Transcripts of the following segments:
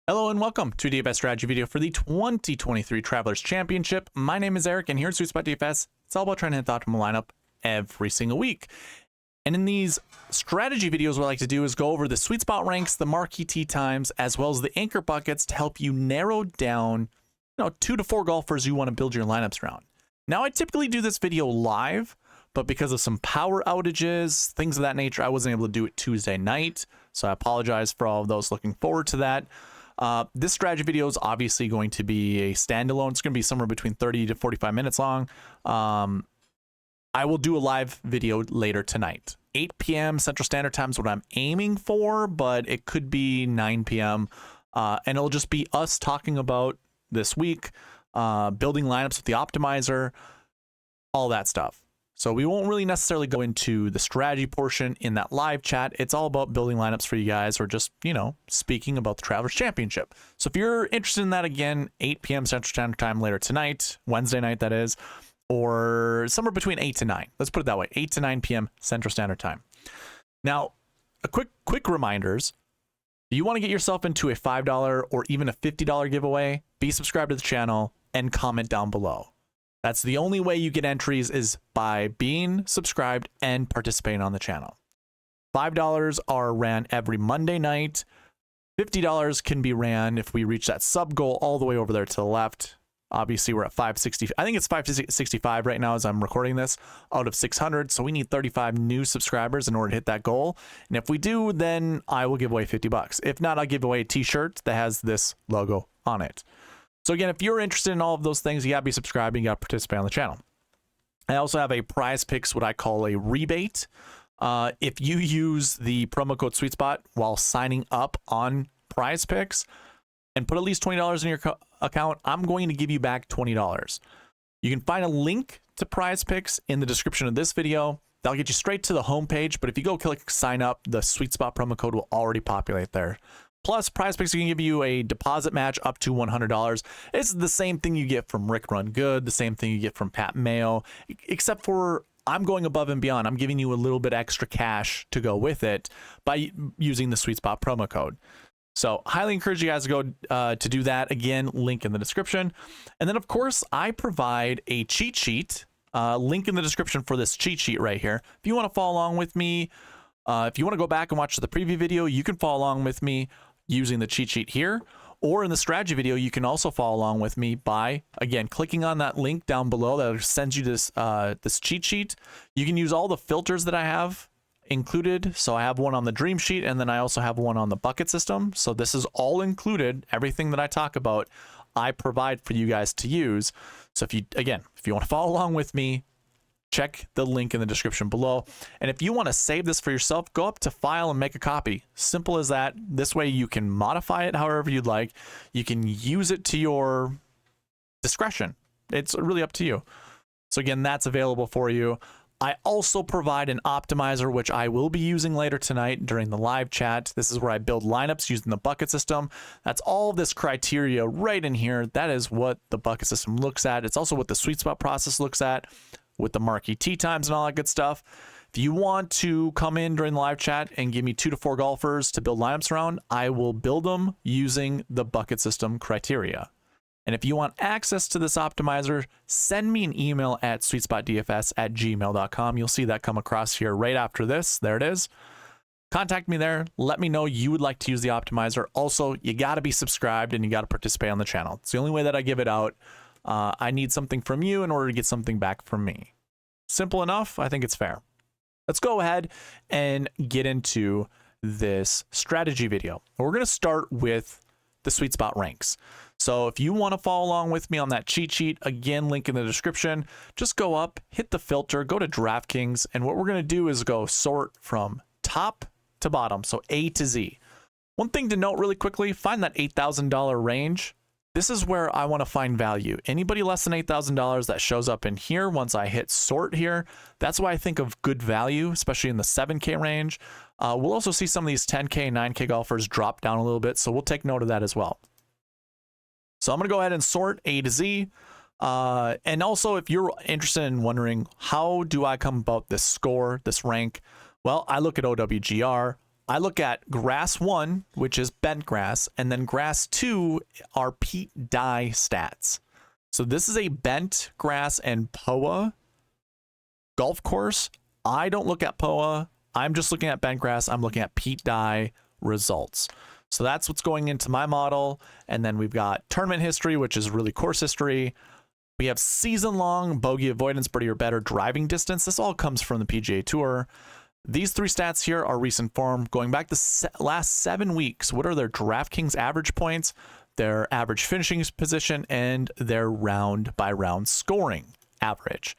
Hello and welcome to a DFS Strategy video for the 2023 Travelers Championship. My name is Eric, and here at SweetSpotDFS, it's all about trying to hit the optimal lineup every single week. And in these strategy videos, what I like to do is go over the SweetSpot Ranks, the Marquee Tee Times, as well as the anchor buckets to help you narrow down, 2 to 4 golfers you want to build your lineups around. Now, I typically do this video live, but because of some power outages, things of that nature, I wasn't able to do it Tuesday night. So I apologize for all of those looking forward to that. This strategy video is obviously going to be a standalone. It's going to be somewhere between 30 to 45 minutes long. I will do a live video later tonight. 8 p.m. Central Standard Time is what I'm aiming for, but it could be 9 p.m. And it'll just be us talking about this week, building lineups with the optimizer, all that stuff. So we won't really necessarily go into the strategy portion in that live chat. It's all about building lineups for you guys, or just, speaking about the Travelers Championship. So if you're interested in that, again, 8 p.m. Central Standard Time later tonight, Wednesday night that is, or somewhere between 8 to 9. Let's put it that way, 8 to 9 p.m. Central Standard Time. Now, a quick reminders. If you want to get yourself into a $5 or even a $50 giveaway, be subscribed to the channel and comment down below. That's the only way you get entries, is by being subscribed and participating on the channel. $5 are ran every Monday night. $50 can be ran if we reach that sub goal all the way over there to the left. Obviously, we're at 560. I think it's 565 right now as I'm recording this, out of 600. So we need 35 new subscribers in order to hit that goal. And if we do, then I will give away $50. If not, I'll give away a t-shirt that has this logo on it. So again, if you're interested in all of those things, you gotta be subscribed and you gotta participate on the channel. I also have a Prize Picks, what I call a rebate. If you use the promo code SweetSpot while signing up on Prize Picks and put at least $20 in your account, I'm going to give you back $20. You can find a link to Prize Picks in the description of this video. That'll get you straight to the homepage, but if you go click sign up, the SweetSpot promo code will already populate there. Plus, Prize Picks can give you a deposit match up to $100. It's the same thing you get from Rick Run Good, the same thing you get from Pat Mayo, except for I'm going above and beyond. I'm giving you a little bit extra cash to go with it by using the SweetSpot promo code. So highly encourage you guys to go to do that. Again, link in the description. And then, of course, I provide a cheat sheet, link in the description for this cheat sheet right here. If you want to follow along with me, if you want to go back and watch the preview video, you can follow along with me using the cheat sheet here, or in the strategy video, you can also follow along with me by, again, clicking on that link down below that sends you this this cheat sheet. You can use all the filters that I have included. So I have one on the dream sheet, and then I also have one on the bucket system. So this is all included. Everything that I talk about, I provide for you guys to use. So if you want to follow along with me, check the link in the description below. And if you want to save this for yourself, go up to File and make a copy. Simple as that. This way you can modify it however you'd like. You can use it to your discretion. It's really up to you. So again, that's available for you. I also provide an optimizer, which I will be using later tonight during the live chat. This is where I build lineups using the bucket system. That's all this criteria right in here. That is what the bucket system looks at. It's also what the SweetSpot process looks at, with the Marquee Tee Times and all that good stuff. If you want to come in during the live chat and give me 2 to 4 golfers to build lineups around, I will build them using the bucket system criteria. And if you want access to this optimizer, send me an email at sweetspotdfs@gmail.com. You'll see that come across here right after this. There it is. Contact me there. Let me know you would like to use the optimizer. Also, you got to be subscribed and you got to participate on the channel. It's the only way that I give it out. I need something from you in order to get something back from me. Simple enough. I think it's fair. Let's go ahead and get into this strategy video. We're going to start with the SweetSpot Ranks. So if you want to follow along with me on that cheat sheet, again, link in the description, just go up, hit the filter, go to DraftKings, and what we're going to do is go sort from top to bottom, so A to Z. One thing to note really quickly, find that $8,000 range. This is where I want to find value. Anybody less than $8,000 that shows up in here once I hit sort here, that's why I think of good value, especially in the 7K range. We'll also see some of these 10K, 9K golfers drop down a little bit, so we'll take note of that as well. So I'm going to go ahead and sort A to Z. And also, if you're interested in wondering, how do I come about this score, this rank? Well, I look at OWGR. I look at grass 1, which is bent grass, and then grass 2 are Pete Dye stats. So this is a bent grass and POA golf course. I don't look at POA. I'm just looking at bent grass. I'm looking at Pete Dye results. So that's what's going into my model. And then we've got tournament history, which is really course history. We have season-long bogey avoidance, birdie or better, driving distance. This all comes from the PGA Tour. These 3 stats here are recent form. Going back the last 7 weeks, what are their DraftKings average points, their average finishing position, and their round-by-round scoring average?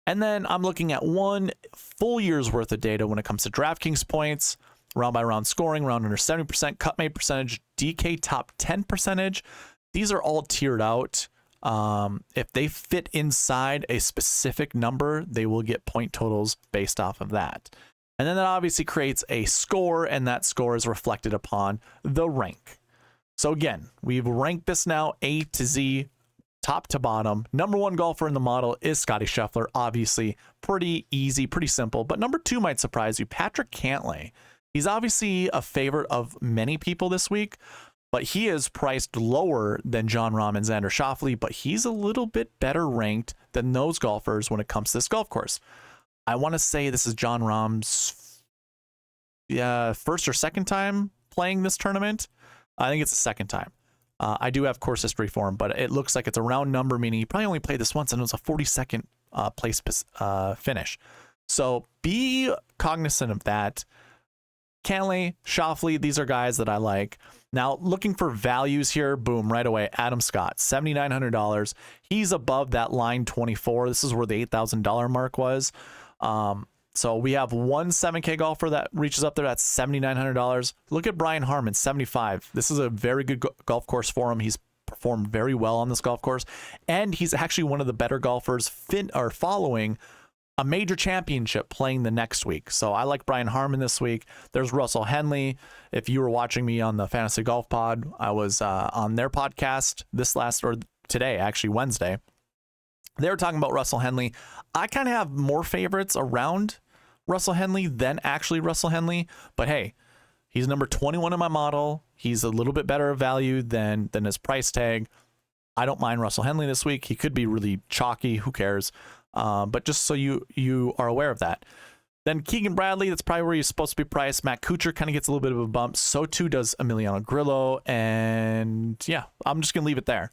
And then I'm looking at 1 full year's worth of data when it comes to DraftKings points, round-by-round scoring, round under 70%, cut made percentage, DK top 10 percentage. These are all tiered out. If they fit inside a specific number, they will get point totals based off of that. And then that obviously creates a score, and that score is reflected upon the rank. So again, we've ranked this now A to Z, top to bottom. Number 1 golfer in the model is Scottie Scheffler. Obviously, pretty easy, pretty simple. But number 2 might surprise you, Patrick Cantlay. He's obviously a favorite of many people this week, but he is priced lower than Jon Rahm and Xander Schauffele, but he's a little bit better ranked than those golfers when it comes to this golf course. I want to say this is Jon Rahm's first or second time playing this tournament. I think it's the second time. I do have course history for him, but it looks like it's a round number, meaning he probably only played this once, and it was a 42nd place finish. So be cognizant of that. Cantlay, Schauffele, these are guys that I like. Now, looking for values here, boom, right away. Adam Scott, $7,900. He's above that line 24. This is where the $8,000 mark was. So we have one 7K golfer that reaches up there. That's $7,900. Look at Brian Harman, 75. This is a very good golf course for him. He's performed very well on this golf course, and he's actually one of the better golfers following a major championship playing the next week. So I like Brian Harman this week. There's Russell Henley. If you were watching me on the Fantasy Golf Pod, I was on their podcast today, actually Wednesday. They were talking about Russell Henley. I kind of have more favorites around Russell Henley than actually Russell Henley, but hey, he's number 21 in my model. He's a little bit better value than his price tag. I don't mind Russell Henley this week. He could be really chalky. Who cares? But just so you are aware of that. Then Keegan Bradley, that's probably where he's supposed to be priced. Matt Kuchar kind of gets a little bit of a bump. So too does Emiliano Grillo. And yeah, I'm just going to leave it there.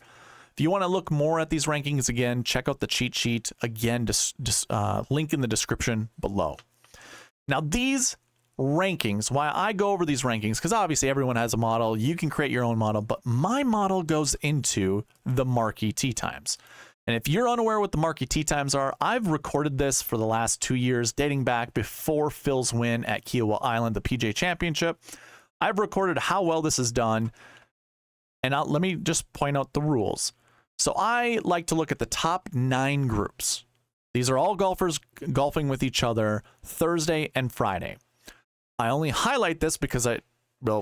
If you want to look more at these rankings again, check out the cheat sheet. Again, just link in the description below. Now, these rankings, why I go over these rankings, because obviously everyone has a model. You can create your own model, but my model goes into the Marquee Tee Times. And if you're unaware what the Marquee Tee Times are, I've recorded this for the last 2 years, dating back before Phil's win at Kiowa Island, the PGA Championship. I've recorded how well this is done. And let me just point out the rules. So I like to look at the top 9 groups. These are all golfers golfing with each other Thursday and Friday. I only highlight this because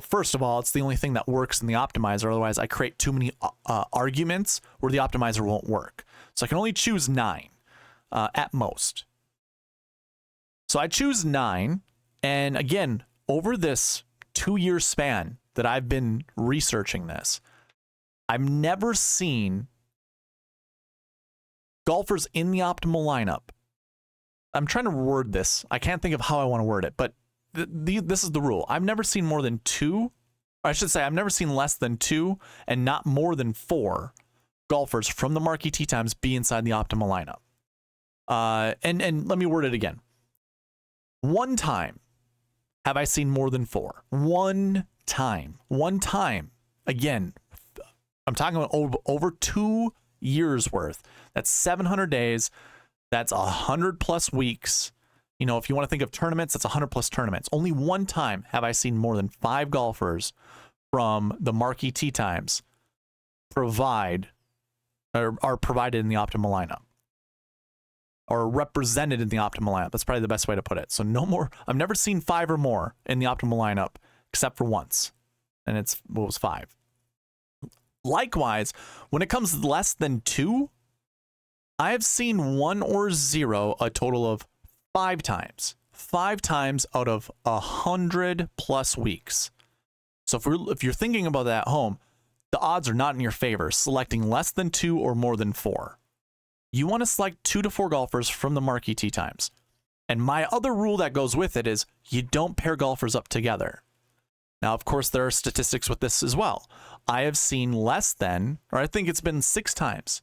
first of all, it's the only thing that works in the optimizer. Otherwise, I create too many arguments where the optimizer won't work. So I can only choose 9 at most. So I choose 9. And again, over this 2-year span that I've been researching this, I've never seen golfers in the optimal lineup. I'm trying to word this. I can't think of how I want to word it, but this is the rule. I've never seen more than 2, or I should say I've never seen less than 2 and not more than 4 golfers from the Marquee Tee Times be inside the optimal lineup. And let me word it again. One time have I seen more than 4. One time. Again, I'm talking about over 2 years worth. That's 700 days. That's 100 plus weeks. You know, if you want to think of tournaments, that's 100 plus tournaments. Only one time have I seen more than 5 golfers from the Marquee Tee Times are provided in the optimal lineup, or represented in the optimal lineup. That's probably the best way to put it. So no more. I've never seen 5 or more in the optimal lineup except for once, and it was 5. Likewise, when it comes to less than 2, I have seen 1 or 0 a total of 5 times. 5 times out of 100+ weeks. So if you're thinking about that at home, the odds are not in your favor, selecting less than 2 or more than 4. You want to select 2 to 4 golfers from the Marquee Tee Times. And my other rule that goes with it is you don't pair golfers up together. Now, of course, there are statistics with this as well. I have seen less than, or I think it's been 6 times.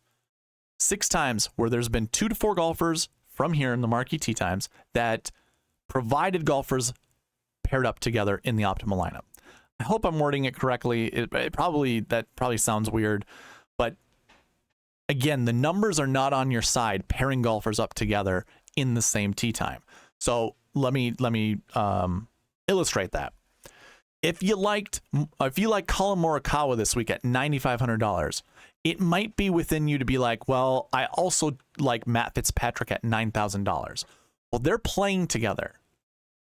6 times where there's been 2 to 4 golfers from here in the Marquee Tee Times that provided golfers paired up together in the optimal lineup. I hope I'm wording it correctly. That probably sounds weird, but again, the numbers are not on your side pairing golfers up together in the same tee time. So let me illustrate that. If you like Colin Morikawa this week at $9,500, it might be within you to be like, well, I also like Matt Fitzpatrick at $9,000. Well, they're playing together.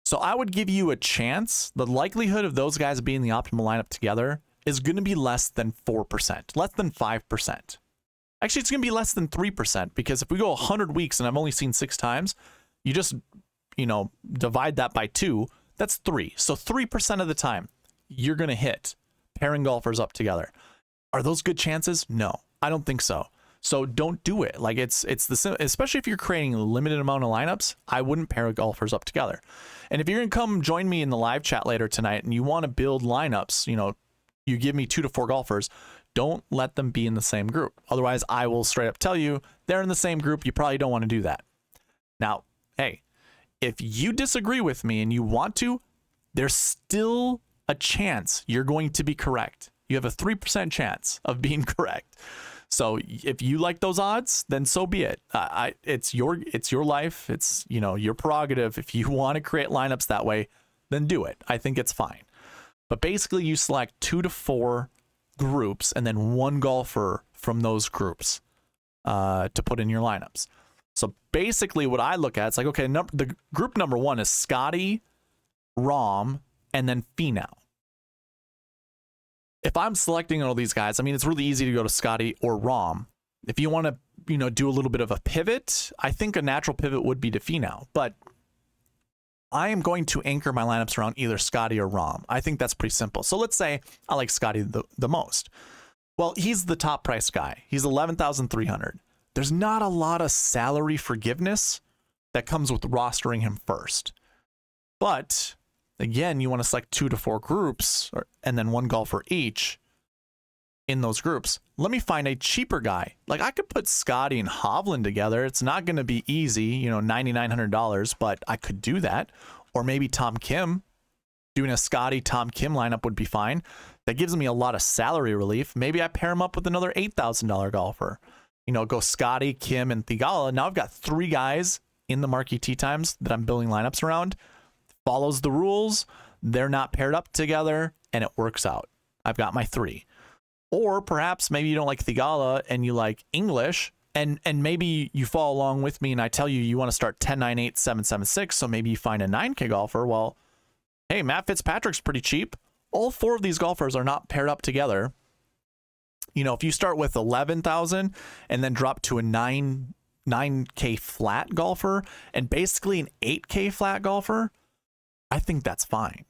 So I would give you a chance. The likelihood of those guys being the optimal lineup together is going to be less than 4%, less than 5%. Actually, it's going to be less than 3%, because if we go 100 weeks and I've only seen 6 times, you just, divide that by 2, that's 3. So 3% of the time you're going to hit pairing golfers up together. Are those good chances? No, I don't think so. So don't do it. Like especially if you're creating a limited amount of lineups, I wouldn't pair golfers up together. And if you're going to come join me in the live chat later tonight and you want to build lineups, you give me 2 to 4 golfers, don't let them be in the same group. Otherwise, I will straight up tell you they're in the same group. You probably don't want to do that. Now, hey, if you disagree with me and you want to, there's still a chance you're going to be correct. You have a 3% chance of being correct. So if you like those odds, then so be it. It's your life. It's, your prerogative. If you want to create lineups that way, then do it. I think it's fine. But basically, you select 2 to 4 groups and then 1 golfer from those groups to put in your lineups. So basically what I look at, it's like, okay, the group number 1 is Scotty, Rahm, and then Finau. If I'm selecting all these guys, it's really easy to go to Scotty or Rahm. If you want to, do a little bit of a pivot, I think a natural pivot would be to Finau. But I am going to anchor my lineups around either Scotty or Rahm. I think that's pretty simple. So let's say I like Scotty the most. Well, he's the top price guy. He's $11,300. There's not a lot of salary forgiveness that comes with rostering him first. But again, you want to select 2 to 4 groups and then 1 golfer each in those groups. Let me find a cheaper guy. Like I could put Scotty and Hovland together. It's not going to be easy, $9,900, but I could do that. Or maybe Tom Kim. Doing a Scotty Tom Kim lineup would be fine. That gives me a lot of salary relief. Maybe I pair him up with another $8,000 golfer. Go Scotty, Kim, and Theegala. Now I've got 3 guys in the Marquee Tee Times that I'm building lineups around. Follows the rules. They're not paired up together, and it works out. I've got my 3. Or perhaps maybe you don't like Theegala and you like English, and maybe you follow along with me and I tell you want to start 10, 9, 8, 7, 7, 6, so maybe you find a 9K golfer. Well, hey, Matt Fitzpatrick's pretty cheap. All 4 of these golfers are not paired up together. If you start with 11,000 and then drop to a 9K flat golfer and basically an 8K flat golfer, I think that's fine.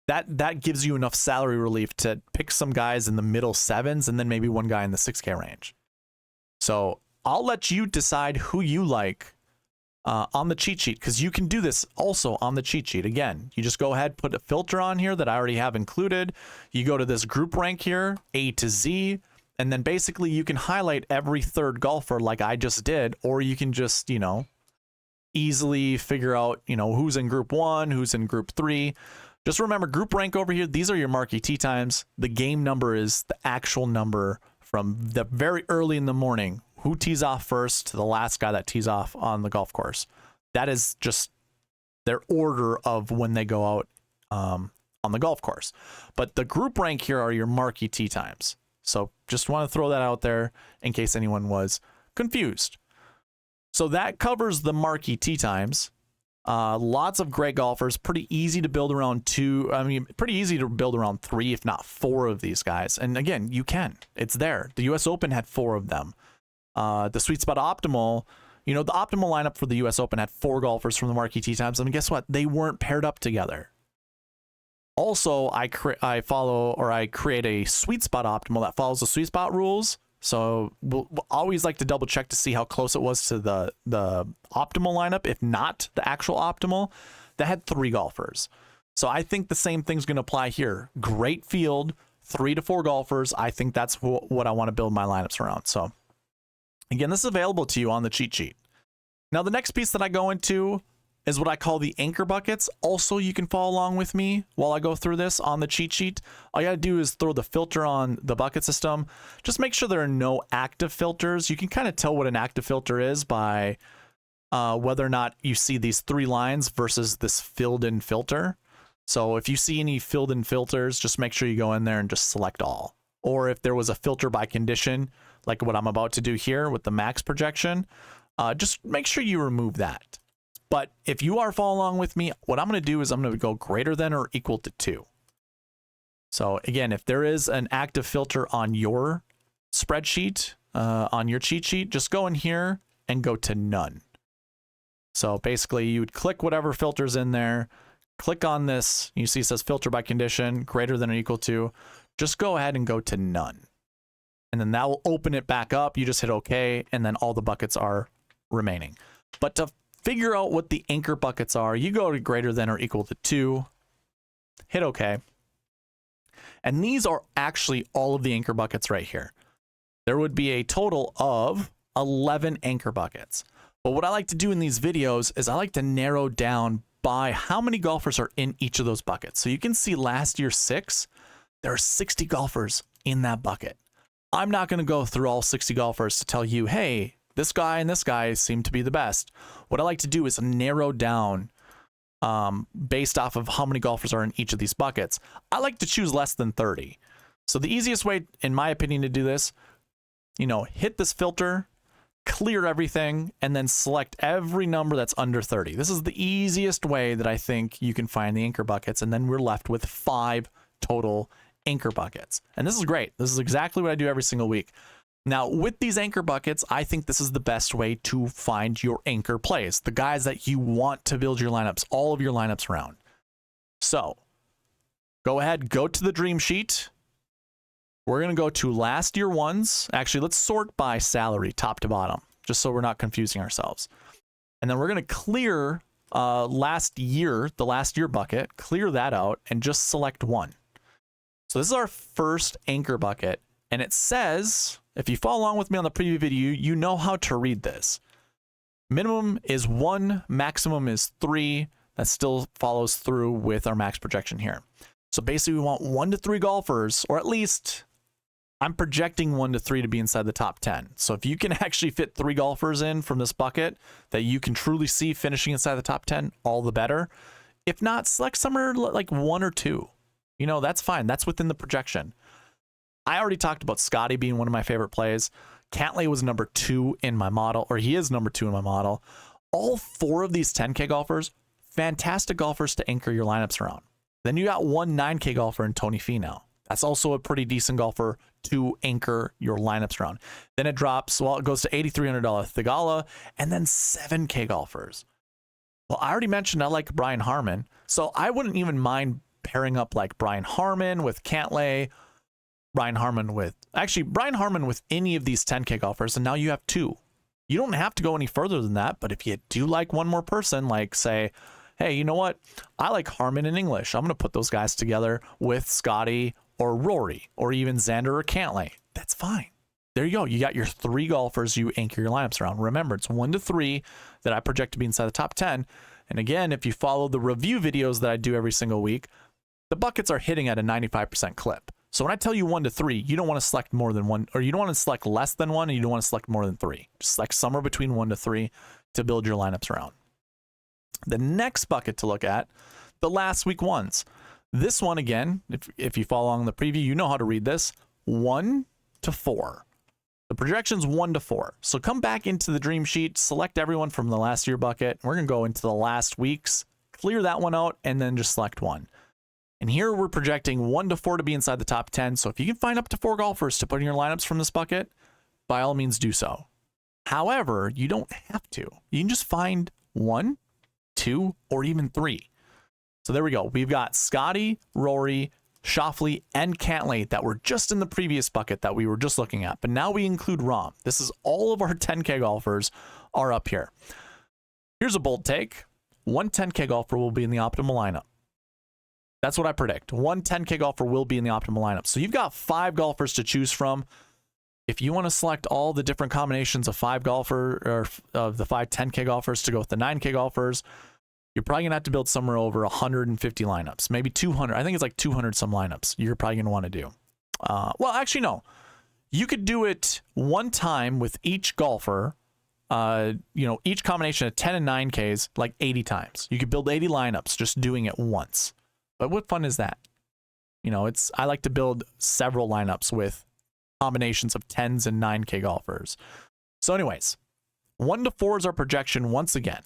That gives you enough salary relief to pick some guys in the middle 7s and then maybe 1 guy in the 6K range. So I'll let you decide who you like on the cheat sheet, because you can do this also on the cheat sheet. Again, you just go ahead, put a filter on here that I already have included. You go to this group rank here, A to Z, and then basically you can highlight every 3rd golfer like I just did, or you can just, easily figure out, who's in group 1, who's in group 3. Just remember, group rank over here, these are your Marquee Tee Times. The game number is the actual number from the very early in the morning, who tees off first to the last guy that tees off on the golf course. That is just their order of when they go out on the golf course. But the group rank here are your Marquee Tee Times. So just want to throw that out there in case anyone was confused. So that covers the Marquee Tee Times. Lots of great golfers. Pretty easy to build around 2. Pretty easy to build around 3, if not 4 of these guys. And again, you can. It's there. The US Open had 4 of them. The SweetSpot Optimal, You know, the optimal lineup for the US Open had 4 golfers from the Marquee Tee Times. And guess what? They weren't paired up together. Also, I create a SweetSpot optimal that follows the SweetSpot rules. So we'll always like to double check to see how close it was to the optimal lineup, if not the actual optimal, that had 3 golfers. So I think the same thing's going to apply here. Great field, 3 to 4 golfers. I think that's what I want to build my lineups around. So again, this is available to you on the cheat sheet. Now, the next piece that I go into is what I call the anchor buckets. Also, you can follow along with me while I go through this on the cheat sheet. All you gotta do is throw the filter on the bucket system. Just make sure there are no active filters. You can kind of tell what an active filter is by whether or not you see these 3 lines versus this filled in filter. So if you see any filled in filters, just make sure you go in there and just select all. Or if there was a filter by condition, like what I'm about to do here with the max projection, just make sure you remove that. But if you are following along with me, what I'm going to do is I'm going to go greater than or equal to 2. So again, if there is an active filter on your spreadsheet, on your cheat sheet, just go in here and go to none. So basically you would click whatever filter's in there, click on this, you see it says filter by condition, greater than or equal to, just go ahead and go to none. And then that will open it back up. You just hit OK, and then all the buckets are remaining. But to figure out what the anchor buckets are, you go to greater than or equal to 2, hit OK. And these are actually all of the anchor buckets right here. There would be a total of 11 anchor buckets. But what I like to do in these videos is I like to narrow down by how many golfers are in each of those buckets. So you can see last year's 6, there are 60 golfers in that bucket. I'm not going to go through all 60 golfers to tell you, hey, this guy and this guy seem to be the best. What I like to do is narrow down based off of how many golfers are in each of these buckets. I like to choose less than 30. So the easiest way, in my opinion, to do this, hit this filter, clear everything, and then select every number that's under 30. This is the easiest way that I think you can find the anchor buckets, and then we're left with 5 total anchor buckets. And this is great. This is exactly what I do every single week. Now, with these anchor buckets, I think this is the best way to find your anchor plays, the guys that you want to build your lineups, all of your lineups around. So go ahead, go to the dream sheet. We're going to go to last year ones. Actually, let's sort by salary, top to bottom, just so we're not confusing ourselves. And then we're going to clear the last year bucket, clear that out, and just select 1. So this is our first anchor bucket. And it says, if you follow along with me on the preview video, you know how to read this. Minimum is 1, maximum is 3. That still follows through with our max projection here. So basically we want 1 to 3 golfers, or at least I'm projecting 1 to 3 to be inside the top 10. So if you can actually fit 3 golfers in from this bucket that you can truly see finishing inside the top 10, all the better. If not, select somewhere like 1 or 2. That's fine. That's within the projection. I already talked about Scotty being one of my favorite plays. Cantlay was number 2 in my model, or he is number 2 in my model. All 4 of these 10K golfers, fantastic golfers to anchor your lineups around. Then you got one 9K golfer in Tony Finau. That's also a pretty decent golfer to anchor your lineups around. Then it drops, it goes to $8,300 Thigala, and then 7K golfers. Well, I already mentioned I like Brian Harman, so I wouldn't even mind pairing up like Brian Harman with Cantlay, Brian Harman with any of these 10K golfers, and now you have 2. You don't have to go any further than that, but if you do like one more person, like say, hey, you know what? I like Harman and English. I'm going to put those guys together with Scotty or Rory or even Xander or Cantlay. That's fine. There you go. You got your 3 golfers you anchor your lineups around. Remember, it's 1 to 3 that I project to be inside the top 10. And again, if you follow the review videos that I do every single week, the buckets are hitting at a 95% clip. So when I tell you 1 to 3, you don't want to select more than 1, or you don't want to select less than 1, and you don't want to select more than 3. Just select somewhere between 1 to 3 to build your lineups around. The next bucket to look at, the last week ones. This one, again, if you follow along the preview, you know how to read this. 1 to 4. The projection's 1 to 4. So come back into the dream sheet, select everyone from the last year bucket. We're going to go into the last weeks, clear that one out, and then just select 1. And here we're projecting 1 to 4 to be inside the top 10. So if you can find up to 4 golfers to put in your lineups from this bucket, by all means do so. However, you don't have to. You can just find 1, 2, or even 3. So there we go. We've got Scotty, Rory, Schauffele, and Cantlay that were just in the previous bucket that we were just looking at. But now we include Rahm. This is all of our 10K golfers are up here. Here's a bold take. One 10K golfer will be in the optimal lineup. That's what I predict. One 10K golfer will be in the optimal lineup. So you've got 5 golfers to choose from. If you want to select all the different combinations of 5 golfer or of the 5 10K golfers to go with the 9K golfers, you're probably going to have to build somewhere over 150 lineups, maybe 200. I think it's like 200 some lineups you're probably going to want to do. Well, actually, no. You could do it one time with each golfer, each combination of 10 and 9Ks, like 80 times. You could build 80 lineups just doing it once. But what fun is that? I like to build several lineups with combinations of 10s and 9K golfers. So anyways, 1 to 4 is our projection once again.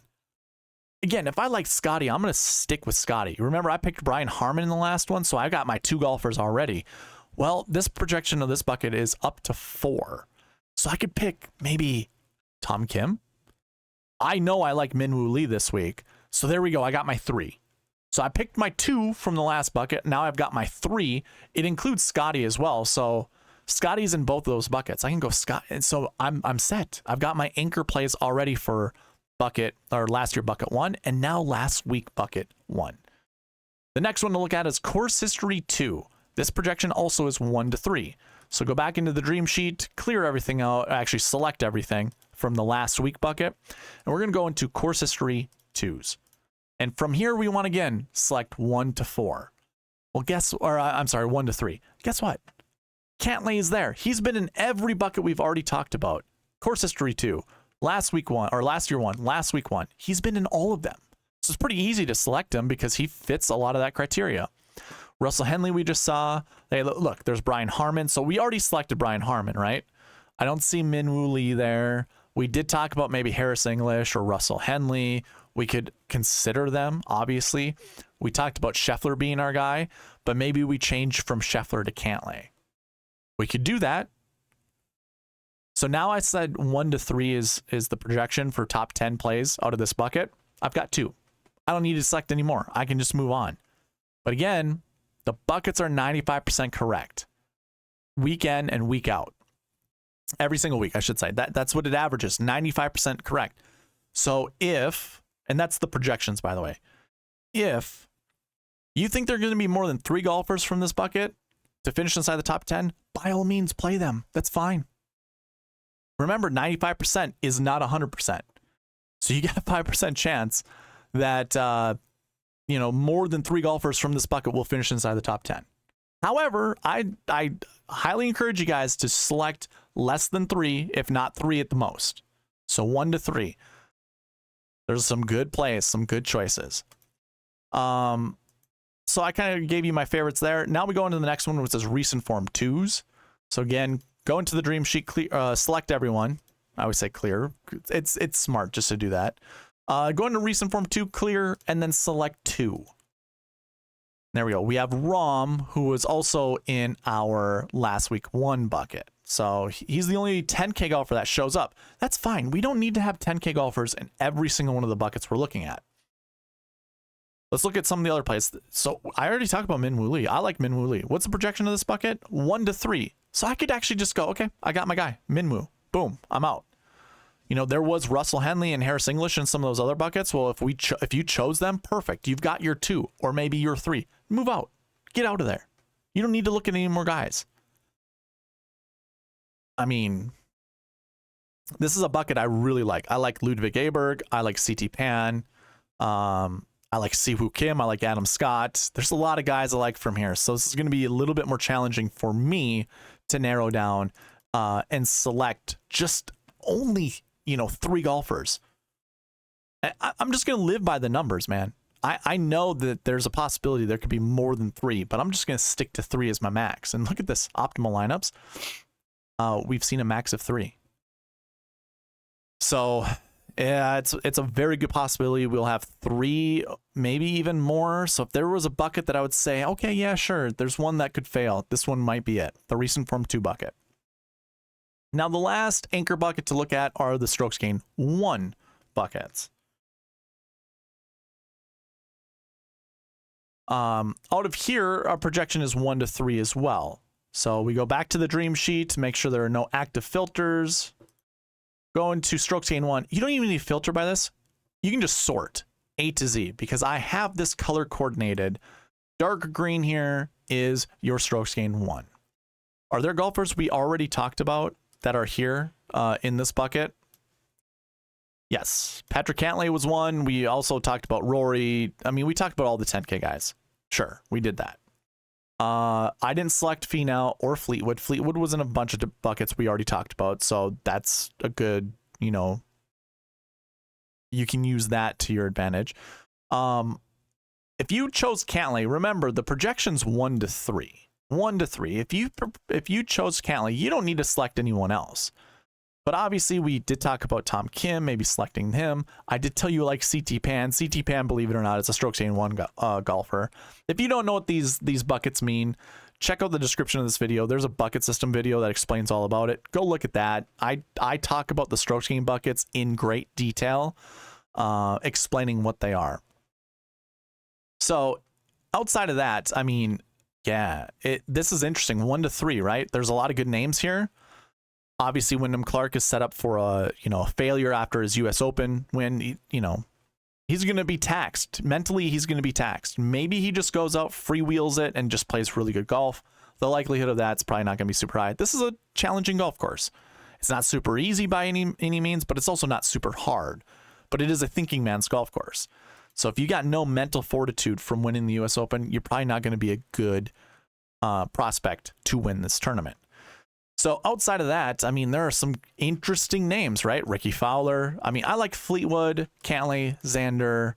Again, if I like Scotty, I'm going to stick with Scotty. Remember, I picked Brian Harman in the last one, so I got my 2 golfers already. Well, this projection of this bucket is up to 4. So I could pick maybe Tom Kim. I know I like Min-Woo Lee this week. So there we go. I got my 3. So I picked my 2 from the last bucket. Now I've got my 3. It includes Scotty as well. So Scotty's in both of those buckets. I can go Scott. And so I'm set. I've got my anchor plays already for bucket or last year bucket 1 and now last week bucket 1. The next one to look at is course history 2. This projection also is 1 to 3. So go back into the dream sheet, clear everything out, actually select everything from the last week bucket. And we're going to go into course history 2s. And from here, we want again, select 1 to 4. Well, 1 to 3. Guess what? Cantlay is there. He's been in every bucket we've already talked about. Course history 2. Last week 1, or last year 1, last week 1. He's been in all of them. So it's pretty easy to select him because he fits a lot of that criteria. Russell Henley we just saw. Hey, look, there's Brian Harman. So we already selected Brian Harman, right? I don't see Min-Woo Lee there. We did talk about maybe Harris English or Russell Henley. We could consider them, obviously. We talked about Scheffler being our guy, but maybe we change from Scheffler to Cantlay. We could do that. So now I said 1 to 3 is the projection for top 10 plays out of this bucket. I've got 2. I don't need to select anymore. I can just move on. But again, the buckets are 95% correct. Week in and week out. Every single week, I should say. That's what it averages, 95% correct. So and that's the projections, by the way. If you think there are going to be more than 3 golfers from this bucket to finish inside the top 10, by all means, play them. That's fine. Remember, 95% is not 100%. So you get a 5% chance that, more than 3 golfers from this bucket will finish inside the top 10. However, I highly encourage you guys to select less than 3, if not 3 at the most. So 1 to 3. There's some good plays, some good choices. So I kind of gave you my favorites there. Now we go into the next one, which is recent form 2s. So again, go into the dream sheet, select everyone. I always say clear. It's smart just to do that. Go into recent form 2, clear, and then select 2. There we go. We have Rahm, who was also in our last week 1 bucket. So he's the only 10K golfer that shows up. That's fine. We don't need to have 10K golfers in every single one of the buckets we're looking at. Let's look at some of the other plays. So I already talked about Min-Woo Lee. I like Min-Woo Lee. What's the projection of this bucket? 1 to 3. So I could actually just go, okay, I got my guy, Min-Woo. Boom, I'm out. There was Russell Henley and Harris English in some of those other buckets. Well, if you chose them, perfect. You've got your 2 or maybe your 3. Move out. Get out of there. You don't need to look at any more guys. I mean, this is a bucket I really like. I like Ludwig Aberg. I like CT Pan. I like Siwoo Kim. I like Adam Scott. There's a lot of guys I like from here. So this is going to be a little bit more challenging for me to narrow down and select just only, 3 golfers. I'm just going to live by the numbers, man. I know that there's a possibility there could be more than 3, but I'm just going to stick to 3 as my max. And look at this, optimal lineups. We've seen a max of 3. So yeah, it's a very good possibility we'll have 3, maybe even more. So if there was a bucket that I would say, okay, yeah, sure, there's one that could fail. This one might be it. The recent form 2 bucket. Now, the last anchor bucket to look at are the strokes gained 1 buckets. Out of here, our projection is 1 to 3 as well. So we go back to the dream sheet to make sure there are no active filters. Go into strokes gained 1. You don't even need to filter by this. You can just sort A to Z because I have this color coordinated. Dark green here is your strokes gained 1. Are there golfers we already talked about that are here in this bucket? Yes. Patrick Cantlay was one. We also talked about Rory. I mean, we talked about all the 10K guys. Sure, we did that. I didn't select Finau or Fleetwood. Fleetwood was in a bunch of buckets we already talked about, so that's a good, you know, you can use that to your advantage. If you chose Cantlay, remember the projection's 1 to 3. 1 to 3. If you chose Cantlay, you don't need to select anyone else. But obviously, we did talk about Tom Kim, maybe selecting him. I did tell you like CT Pan. CT Pan, believe it or not, is a strokes gained 1 golfer. If you don't know what these buckets mean, check out the description of this video. There's a bucket system video that explains all about it. Go look at that. I talk about the strokes gained buckets in great detail, explaining what they are. So outside of that, I mean, yeah, this is interesting. 1 to 3, right? There's a lot of good names here. Obviously, Wyndham Clark is set up for a failure after his U.S. Open win. He's going to be taxed. Mentally, he's going to be taxed. Maybe he just goes out, freewheels it, and just plays really good golf. The likelihood of that's probably not going to be super high. This is a challenging golf course. It's not super easy by any means, but it's also not super hard. But it is a thinking man's golf course. So if you got no mental fortitude from winning the U.S. Open, you're probably not going to be a good prospect to win this tournament. So outside of that, I mean, there are some interesting names, right? Ricky Fowler. I mean, I like Fleetwood, Cantlay, Xander.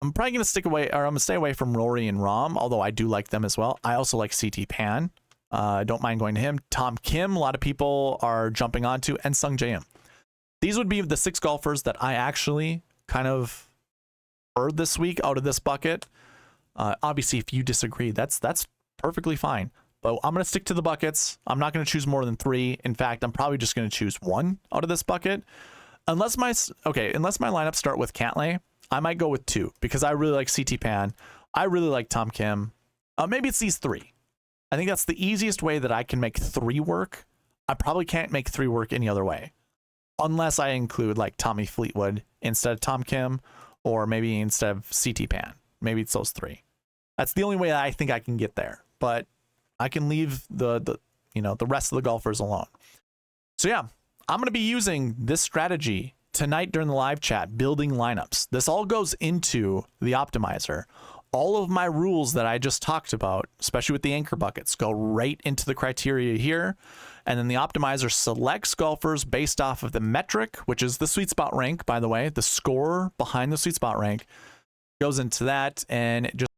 I'm probably going to stay away from Rory and Rahm, although I do like them as well. I also like CT Pan. I don't mind going to him. Tom Kim, a lot of people are jumping onto, and Sung J.M. These would be the 6 golfers that I actually kind of heard this week out of this bucket. Obviously, if you disagree, that's perfectly fine. But I'm going to stick to the buckets. I'm not going to choose more than 3. In fact, I'm probably just going to choose 1 out of this bucket. Unless my lineups start with Cantlay, I might go with 2 because I really like CT Pan. I really like Tom Kim. Maybe it's these 3. I think that's the easiest way that I can make 3 work. I probably can't make 3 work any other way. Unless I include like Tommy Fleetwood instead of Tom Kim, or maybe instead of CT Pan. Maybe it's those 3. That's the only way I think I can get there. But I can leave the rest of the golfers alone. So yeah, I'm going to be using this strategy tonight during the live chat, building lineups. This all goes into the optimizer. All of my rules that I just talked about, especially with the anchor buckets, go right into the criteria here. And then the optimizer selects golfers based off of the metric, which is the SweetSpot rank, by the way. The score behind the SweetSpot rank goes into that, and it just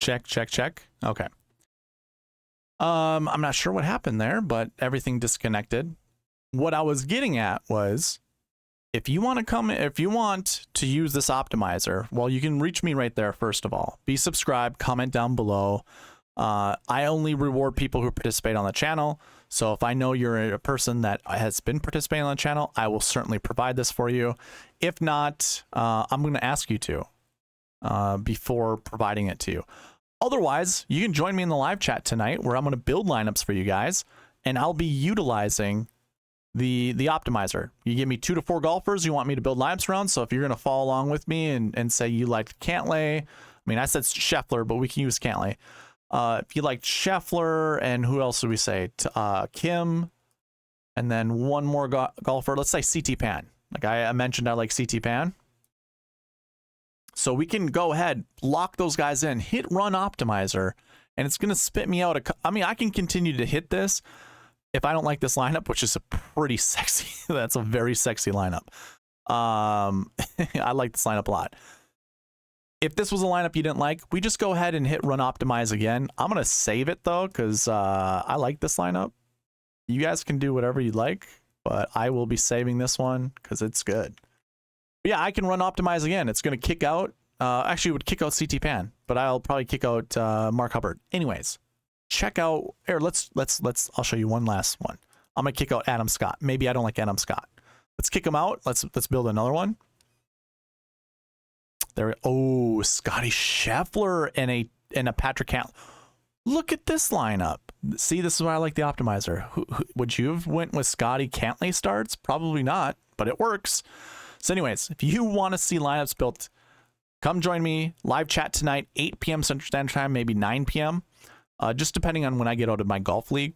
check. Okay. I'm not sure what happened there, but everything disconnected. What I was getting at was, if you want to use this optimizer, well, you can reach me right there. First of all, be subscribed, comment down below. I only reward people who participate on the channel. So if I know you're a person that has been participating on the channel, I will certainly provide this for you. If not, I'm going to ask you to before providing it to you. Otherwise, you can join me in the live chat tonight where I'm going to build lineups for you guys, and I'll be utilizing the optimizer. You give me 2 to 4 golfers you want me to build lineups around. So if you're going to follow along with me and say you like Cantlay, I mean, I said Scheffler, but we can use Cantlay. If you like Scheffler, and who else do we say? Kim, and then one more golfer. Let's say CT Pan. Like I mentioned, I like CT Pan. So we can go ahead, lock those guys in, hit run optimizer, and it's going to spit me out. I mean, I can continue to hit this, If I don't like this lineup, which is a pretty sexy, that's a very sexy lineup. I like this lineup a lot. If this was a lineup you didn't like, we just go ahead and hit run optimize again. I'm going to save it though, because I like this lineup. You guys can do whatever you like, but I will be saving this one because it's good. But yeah, I can run optimize again. It's going to kick out, actually it would kick out CT Pan, but I'll probably kick out Mark Hubbard. Anyways, check out, here, I'll show you one last one. I'm going to kick out Adam Scott. Maybe I don't like Adam Scott. Let's kick him out. Let's build another one. There. Oh, Scotty Scheffler and a Patrick Cantlay. Look at this lineup. See, this is why I like the optimizer. Would you have went with Scotty Cantlay starts? Probably not, but it works. So anyways, if you want to see lineups built, come join me. Live chat tonight, 8 p.m. Central Standard Time, maybe 9 p.m. Just depending on when I get out of my golf league.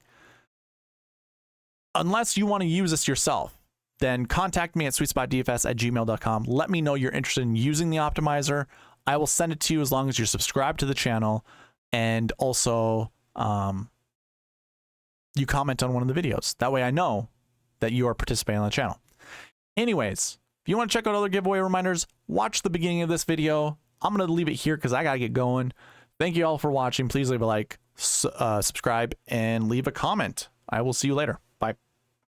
Unless you want to use this yourself, then contact me at SweetSpotDFS@gmail.com. Let me know you're interested in using the optimizer. I will send it to you as long as you're subscribed to the channel, and also you comment on one of the videos. That way I know that you are participating on the channel. Anyways, if you want to check out other giveaway reminders, watch the beginning of this video. I'm going to leave it here because I got to get going. Thank you all for watching. Please leave a like, subscribe, and leave a comment. I will see you later.